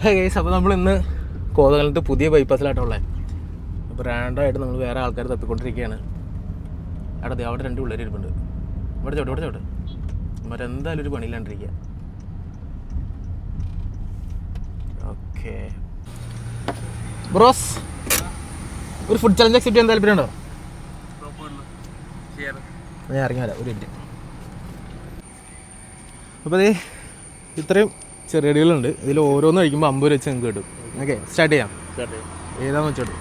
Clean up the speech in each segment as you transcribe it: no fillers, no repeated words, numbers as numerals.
Guys, അപ്പോൾ നമ്മൾ ഇന്ന് കോതകലത്ത് പുതിയ ബൈപ്പാസിലായിട്ടുള്ളത്. അപ്പോൾ റാൻഡമായിട്ട് നമ്മൾ വേറെ ആൾക്കാർ തപ്പിക്കൊണ്ടിരിക്കുകയാണ്. അവിടെ അവിടെ 2 പിള്ളേർ ഇരിപ്പുണ്ട്. ഇവിടെ ചോട്ടെ മറ്റെന്തായാലും ഒരു പണിയില്ലാണ്ടിരിക്കുക. ഓക്കെ ബ്രോസ്, ഒരു ഫുഡ് ചലഞ്ച് അക്സെപ്റ്റ് ചെയ്യാൻ താല്പര്യമുണ്ടോ? ഞാൻ ഇറങ്ങി വരാം, ഒരു മിനിറ്റ്. അപ്പോൾ അതേ ഇത്രയും ചെറിയടികളുണ്ട്. ഇതിൽ ഓരോന്ന് കഴിക്കുമ്പോൾ 50 വെച്ച് നിങ്ങൾക്ക് കിട്ടും. ഓക്കെ, സ്റ്റാർട്ട് ചെയ്യാം. ഏതാണെന്ന് വെച്ചോട്ട്.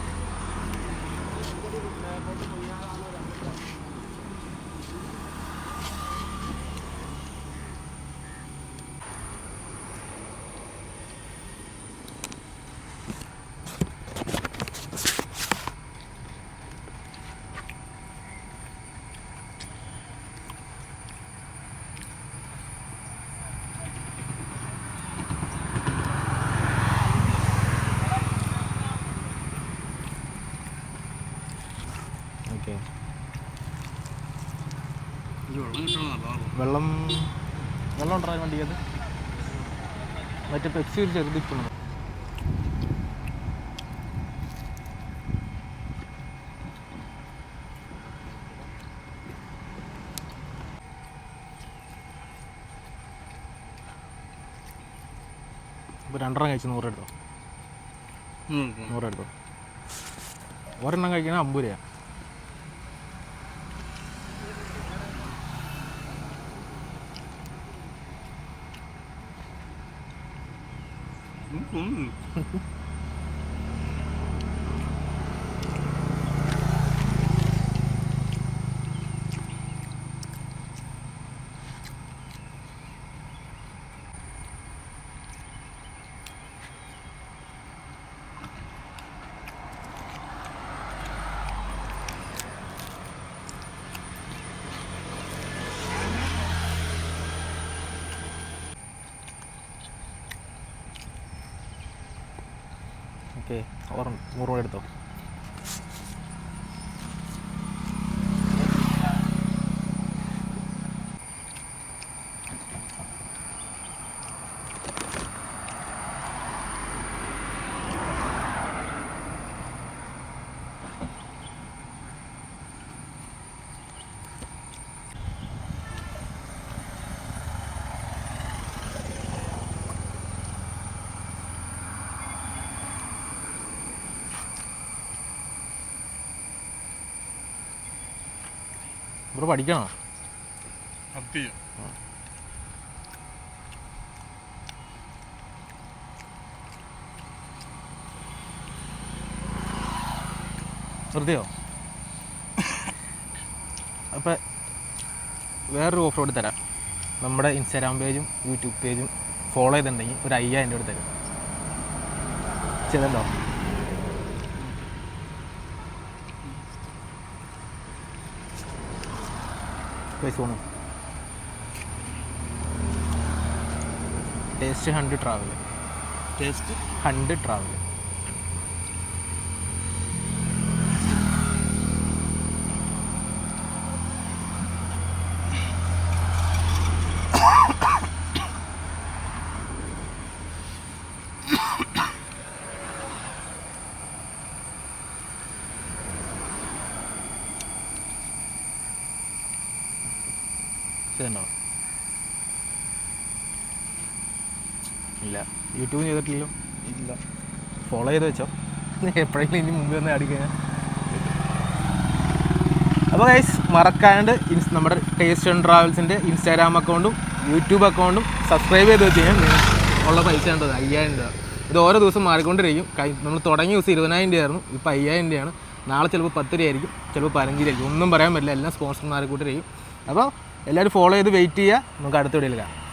വെള്ളം ഉണ്ടാകാൻ വേണ്ടിയത് മറ്റേ പെപ്സി ഒരു ചെറുതിട്ടുണ്ട്. ഇപ്പോൾ 2 കഴിച്ച് 100 എടുത്തോ. 100 എടുത്തോ. ഒരെണ്ണം കഴിക്കണ 50 രൂപ. ഓക്കെ, 100 രൂപ എടുത്തോ. ഇവിടെ പഠിക്കണോ? നിർത്തിയോ? അപ്പം വേറൊരു ഓഫർ കൂടി തരാം. നമ്മുടെ ഇൻസ്റ്റാഗ്രാം പേജും യൂട്യൂബ് പേജും ഫോളോ ചെയ്തിട്ടുണ്ടെങ്കിൽ ഒരു 5000 രൂപ തരും. ചെയ്തല്ലോ. Taste 100 travel. Taste 100 travel. ഇതുണ്ടോ? ഇല്ല. യൂട്യൂബ് ചെയ്തിട്ടില്ലല്ലോ? ഇല്ല. ഫോളോ ചെയ്ത് വെച്ചോ. എപ്പോഴെങ്കിലും ഇനി മുമ്പ് വന്ന് അടിക്കഴിഞ്ഞാൽ. അപ്പോൾ ഗൈസ്, മറക്കാണ്ട് നമ്മുടെ ടേസ്റ്റ് ആൻഡ് ട്രാവൽസിൻ്റെ ഇൻസ്റ്റാഗ്രാം അക്കൗണ്ടും യൂട്യൂബ് അക്കൗണ്ടും സബ്സ്ക്രൈബ് ചെയ്ത് വെച്ച് കഴിഞ്ഞാൽ ഉള്ള പൈസ ഉണ്ടത് 5000 രൂപ. ഇത് ഓരോ ദിവസം മാറിക്കൊണ്ടിരിക്കും. നമ്മൾ തുടങ്ങിയ ദിവസം 20000 രൂപയായിരുന്നു. ഇപ്പോൾ 5000 രൂപയാണ്. നാളെ ചിലപ്പോൾ 10 രൂപയായിരിക്കും, ചിലപ്പോൾ 15 രൂപയായിരിക്കും. ഒന്നും പറയാൻ പറ്റില്ല. എല്ലാം സ്പോൺസർമാരെ കൂട്ടിരിക്കും. അപ്പോൾ എല്ലാവരും ഫോളോ ചെയ്ത് വെയിറ്റ് ചെയ്യുക. നമുക്ക് അടുത്ത വീഡിയോയിൽ കാണാം.